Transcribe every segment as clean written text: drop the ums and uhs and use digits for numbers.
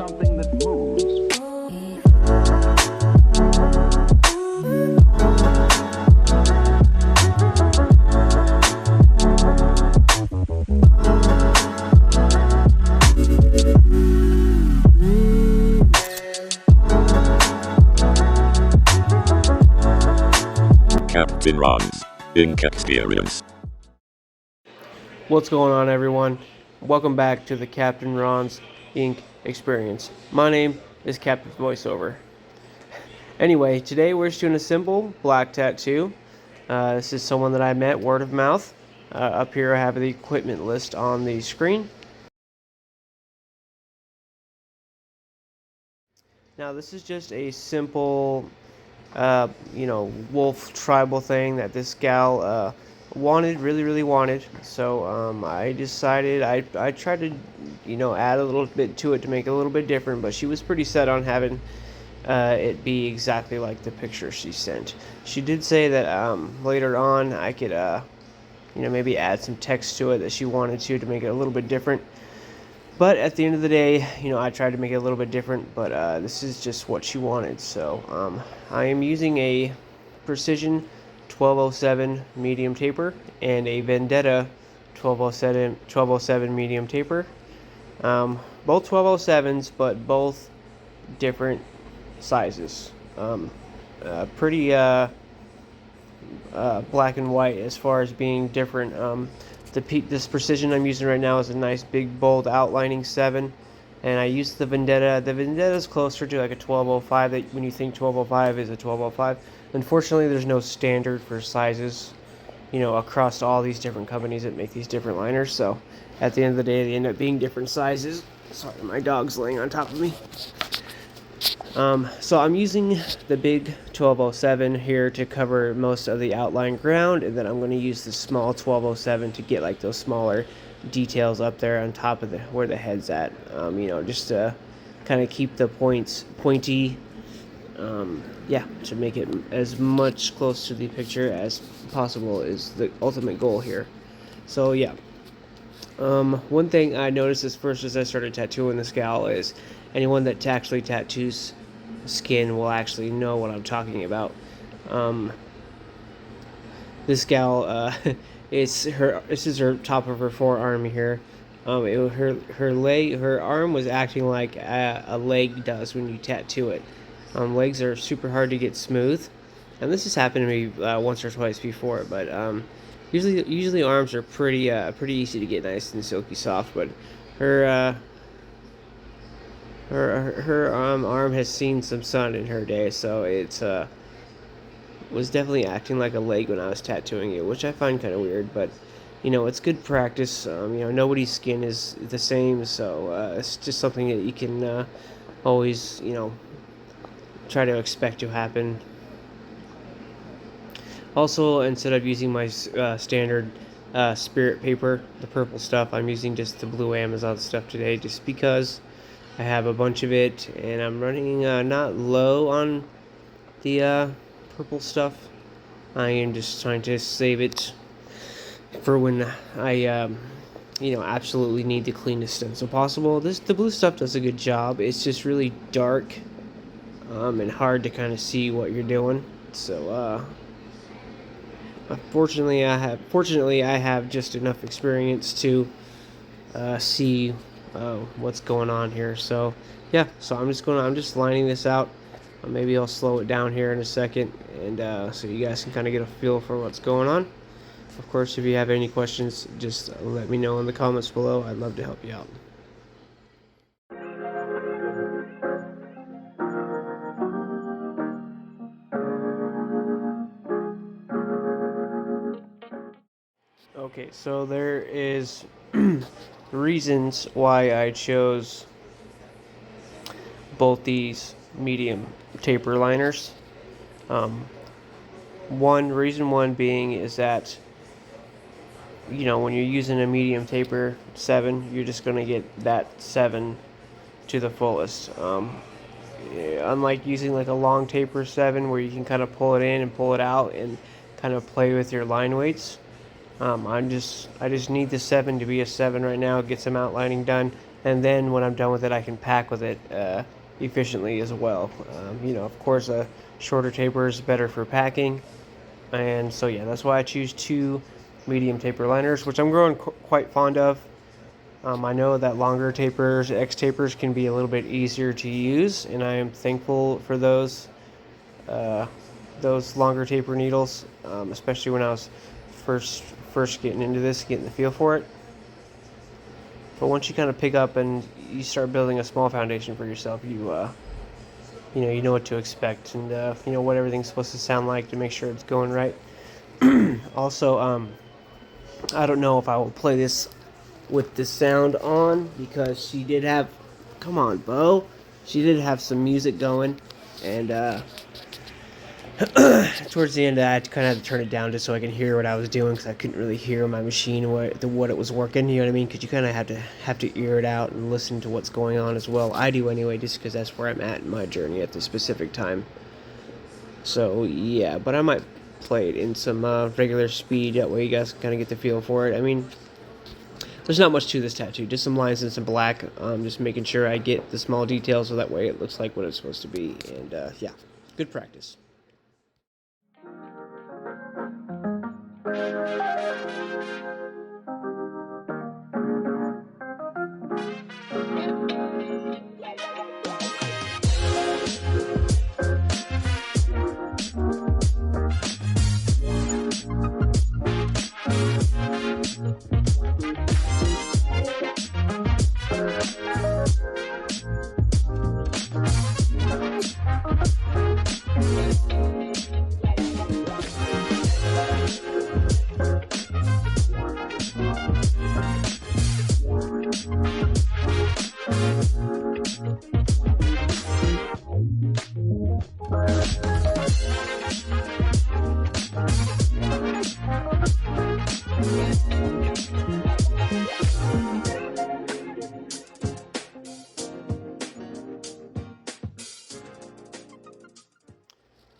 something that moves. Captain Ron's Ink Experience. What's going on, everyone? Welcome back to the Captain Ron's Ink Experience. My name is Captain Voiceover. Anyway, today we're just doing a simple black tattoo. This is someone that I met word of mouth. Up here I have the equipment list on the screen. Now this is just a simple wolf tribal thing that this gal really wanted. So I decided I tried to add a little bit to it to make it a little bit different, but she was pretty set on having it be exactly like the picture she sent. She did say that later on I could maybe add some text to it that she wanted to make it a little bit different. But at the end of the day, I tried to make it a little bit different, but this is just what she wanted. So I am using a Precision 1207 medium taper and a Vendetta 1207 medium taper. Both 1207s, but both different sizes. Pretty black and white as far as being different. This Precision I'm using right now is a nice big bold outlining 7, and I used the Vendetta. The Vendetta is closer to like a 1205. That when you think 1205 is a 1205. Unfortunately, there's no standard for sizes, across all these different companies that make these different liners. So at the end of the day, they end up being different sizes. Sorry, my dog's laying on top of me. So I'm using the big 1207 here to cover most of the outline ground, and then I'm going to use the small 1207 to get like those smaller details up there on top of where the head's at. Just to kind of keep the points pointy. To make it as much close to the picture as possible is the ultimate goal here. So yeah. One thing I noticed as I started tattooing this gal is anyone that actually tattoos skin will actually know what I'm talking about. This gal, this is her top of her forearm here. Her arm was acting like a leg does when you tattoo it. Legs are super hard to get smooth, and this has happened to me once or twice before. But usually arms are pretty easy to get nice and silky soft. But her arm has seen some sun in her day, so it's was definitely acting like a leg when I was tattooing it, which I find kind of weird. But it's good practice. Nobody's skin is the same, so it's just something that you can always try to expect to happen. Also, instead of using my standard spirit paper, the purple stuff, I'm using just the blue Amazon stuff today, just because I have a bunch of it, and I'm running not low on the purple stuff. I am just trying to save it for when I absolutely need the cleanest stencil possible. The blue stuff does a good job. It's just really dark and hard to kind of see what you're doing. So fortunately I have just enough experience to see what's going on here. So yeah, so I'm just lining this out. Maybe I'll slow it down here in a second, and so you guys can kind of get a feel for what's going on. Of course, if you have any questions, just let me know in the comments below. I'd love to help you out. Okay, so there is reasons why I chose both these medium taper liners. Reason one being is that when you're using a medium taper 7, you're just going to get that 7 to the fullest. Unlike using like a long taper 7 where you can kind of pull it in and pull it out and kind of play with your line weights. I just need the 7 to be a 7 right now, get some outlining done, and then when I'm done with it, I can pack with it efficiently as well. Of course, a shorter taper is better for packing, and so yeah, that's why I choose 2 medium taper liners, which I'm growing quite fond of. I know that longer tapers, X tapers, can be a little bit easier to use, and I am thankful for uh, those longer taper needles, especially when I was first getting into this, getting the feel for it. But once you kind of pick up and you start building a small foundation for yourself, you know what to expect, and you know what everything's supposed to sound like to make sure it's going right. Also, I don't know if I will play this with the sound on, because she did have, come on, Bo, she did have some music going, and towards the end I kind of had to turn it down just so I could hear what I was doing, because I couldn't really hear my machine what it was working, you know what I mean, because you kind of have to ear it out and listen to what's going on as well. I do anyway, just because that's where I'm at in my journey at this specific time. So yeah, but I might play it in some regular speed, that way you guys kind of get the feel for it. I mean, there's not much to this tattoo, just some lines and some black, just making sure I get the small details so that way it looks like what it's supposed to be, and yeah, good practice.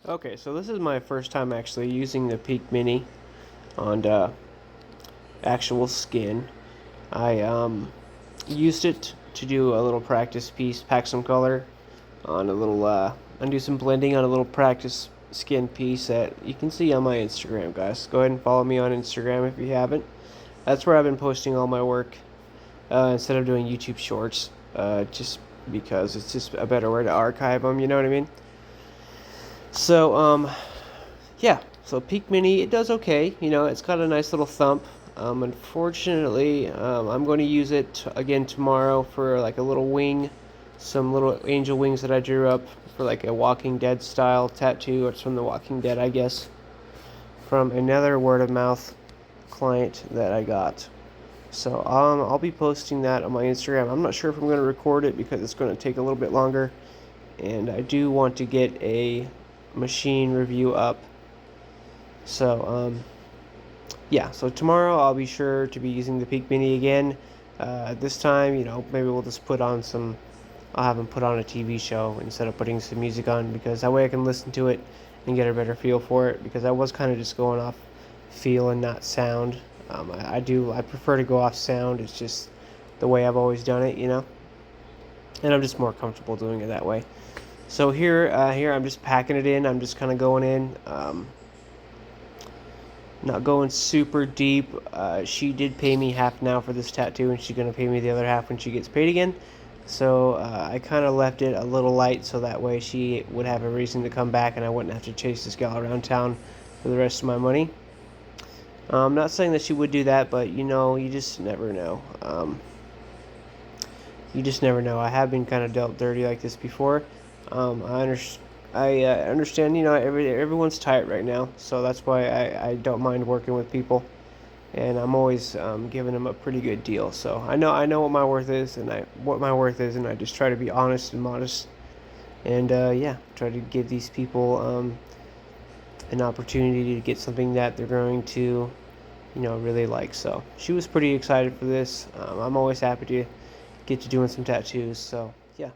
Okay, so this is my first time actually using the Peak Mini on actual skin. I used it to do a little practice piece, pack some color on a little, and do some blending on a little practice skin piece that you can see on my Instagram, guys. Go ahead and follow me on Instagram if you haven't. That's where I've been posting all my work instead of doing YouTube Shorts, just because it's just a better way to archive them, you know what I mean? So, yeah, so Peak Mini, it does okay. You know, it's got a nice little thump. Unfortunately, I'm going to use it again tomorrow for like a little wing, some little angel wings that I drew up for like a Walking Dead style tattoo. It's from The Walking Dead, I guess, from another word of mouth client that I got. So I'll be posting that on my Instagram. I'm not sure if I'm going to record it because it's going to take a little bit longer, and I do want to get a machine review up. So yeah, so tomorrow I'll be sure to be using the Peak Mini again. This time, you know, maybe we'll just I'll have them put on a TV show instead of putting some music on, because that way I can listen to it and get a better feel for it, because I was kind of just going off feel and not sound. I prefer to go off sound. It's just the way I've always done it, you know, and I'm just more comfortable doing it that way. So here I'm just packing it in. I'm just kind of going in, not going super deep. She did pay me half now for this tattoo, and she's going to pay me the other half when she gets paid again. So I kind of left it a little light so that way she would have a reason to come back and I wouldn't have to chase this gal around town for the rest of my money. I'm not saying that she would do that, but you know, you just never know. You just never know. I have been kind of dealt dirty like this before. I understand, you know, everyone's tight right now, so that's why I don't mind working with people, and I'm always giving them a pretty good deal. So I know what my worth is, and I just try to be honest and modest, and yeah, try to give these people an opportunity to get something that they're going to, you know, really like. So she was pretty excited for this. I'm always happy to get to doing some tattoos. So yeah.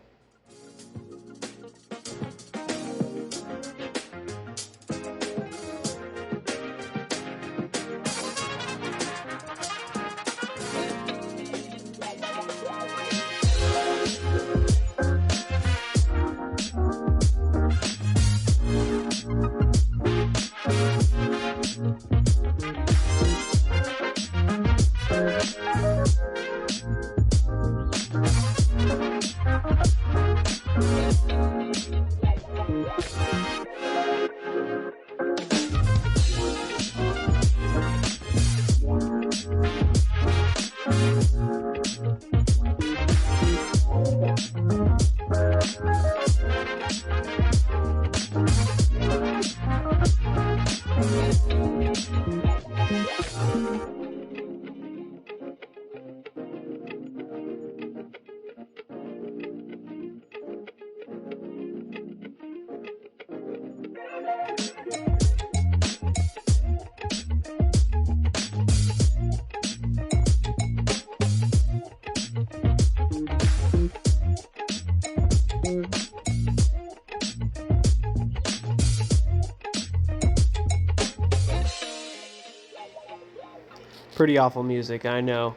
Pretty awful music, I know.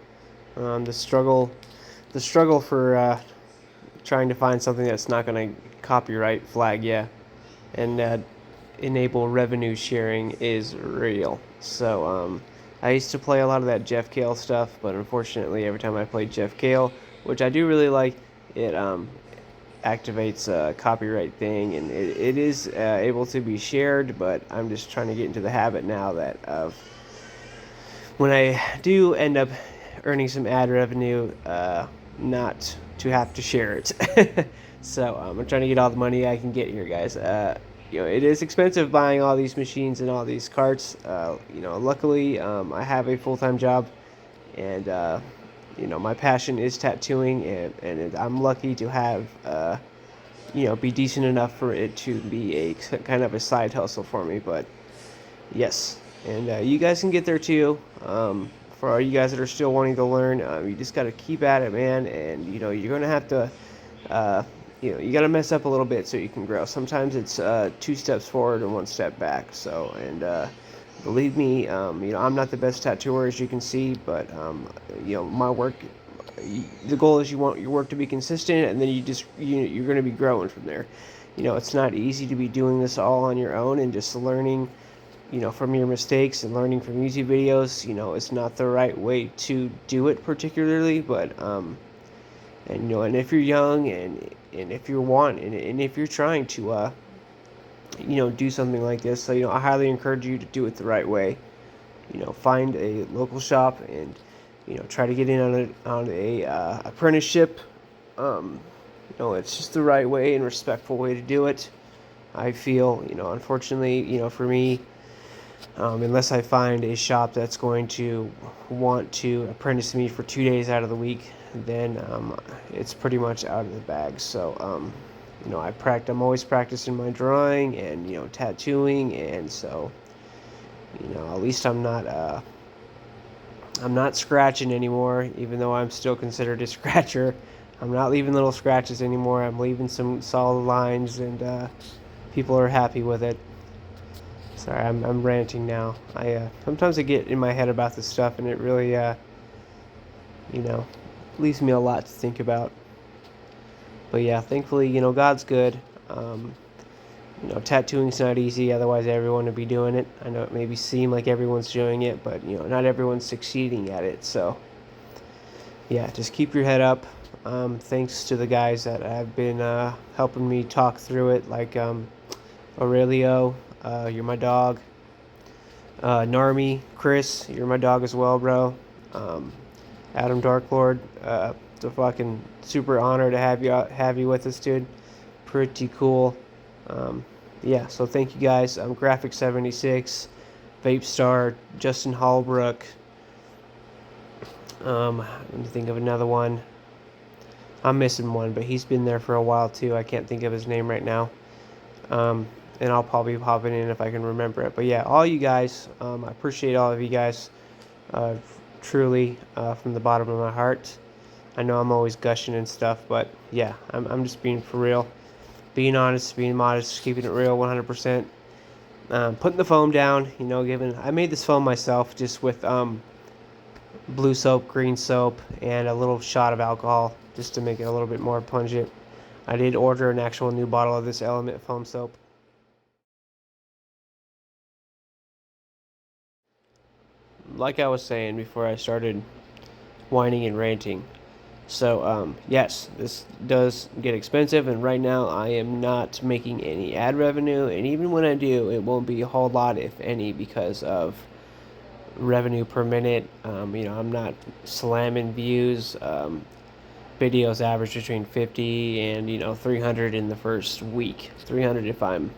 The struggle for trying to find something that's not going to copyright flag you and enable revenue sharing is real. So I used to play a lot of that Jeff Kale stuff, but unfortunately, every time I played Jeff Kale, which I do really like, it activates a copyright thing, and it is able to be shared. But I'm just trying to get into the habit now that of when I do end up earning some ad revenue, not to have to share it. So I'm trying to get all the money I can get here, guys. It is expensive buying all these machines and all these carts. Luckily, I have a full-time job, and my passion is tattooing, and I'm lucky to have be decent enough for it to be a kind of a side hustle for me. But yes, and you guys can get there too. For all you guys that are still wanting to learn, you just got to keep at it, man. And you're gonna have to, you got to mess up a little bit so you can grow. Sometimes it's 2 steps forward and 1 step back. So, and believe me, I'm not the best tattooer, as you can see, but my work. The goal is you want your work to be consistent, and then you're going to be growing from there. It's not easy to be doing this all on your own and just learning from your mistakes and learning from YouTube videos. It's not the right way to do it particularly, but and if you're young and if if you're trying to do something like this, so I highly encourage you to do it the right way. Find a local shop and try to get in on a apprenticeship. It's just the right way and respectful way to do it, I feel. Unfortunately, for me, unless I find a shop that's going to want to apprentice me for 2 days out of the week, then it's pretty much out of the bag. So, I'm always practicing my drawing and tattooing, and so at least I'm not scratching anymore, even though I'm still considered a scratcher. I'm not leaving little scratches anymore. I'm leaving some solid lines, and people are happy with it. Sorry, I'm ranting now. Sometimes I get in my head about this stuff, and it really, leaves me a lot to think about. But yeah, thankfully, God's good. Tattooing's not easy, otherwise everyone would be doing it. I know it maybe seem like everyone's doing it, but not everyone's succeeding at it. So yeah, just keep your head up. Thanks to the guys that have been helping me talk through it, like Aurelio, you're my dog. Narmi, Chris, you're my dog as well, bro. Adam Darklord, it's a fucking super honor to have you with us, dude. Pretty cool. Yeah, so thank you guys. Graphic76, Vape Star, Justin Hallbrook. Let me think of another one. I'm missing one, but he's been there for a while too. I can't think of his name right now. And I'll probably be popping in if I can remember it. But yeah, all you guys, I appreciate all of you guys, truly, from the bottom of my heart. I know I'm always gushing and stuff, but yeah, I'm just being for real. Being honest, being modest, keeping it real 100%. Putting the foam down, I made this foam myself just with blue soap, green soap, and a little shot of alcohol just to make it a little bit more pungent. I did order an actual new bottle of this Element foam soap. Like I was saying before I started whining and ranting, so yes, this does get expensive, and right now I am not making any ad revenue, and even when I do, it won't be a whole lot, if any, because of revenue per minute. I'm not slamming views. Videos average between 50 and 300 in the first week. 300 if I'm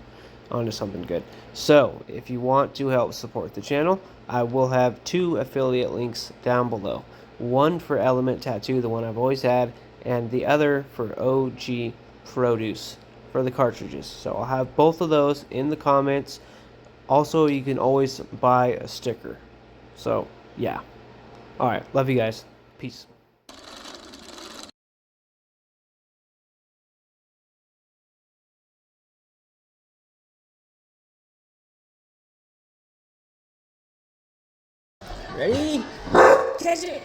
onto something good. So if you want to help support the channel, I will have 2 affiliate links down below. One for Element Tattoo, the one I've always had, and the other for OG Produce for the cartridges. So I'll have both of those in the comments. Also, you can always buy a sticker. So yeah. Alright, love you guys. Peace. Ready? Catch it!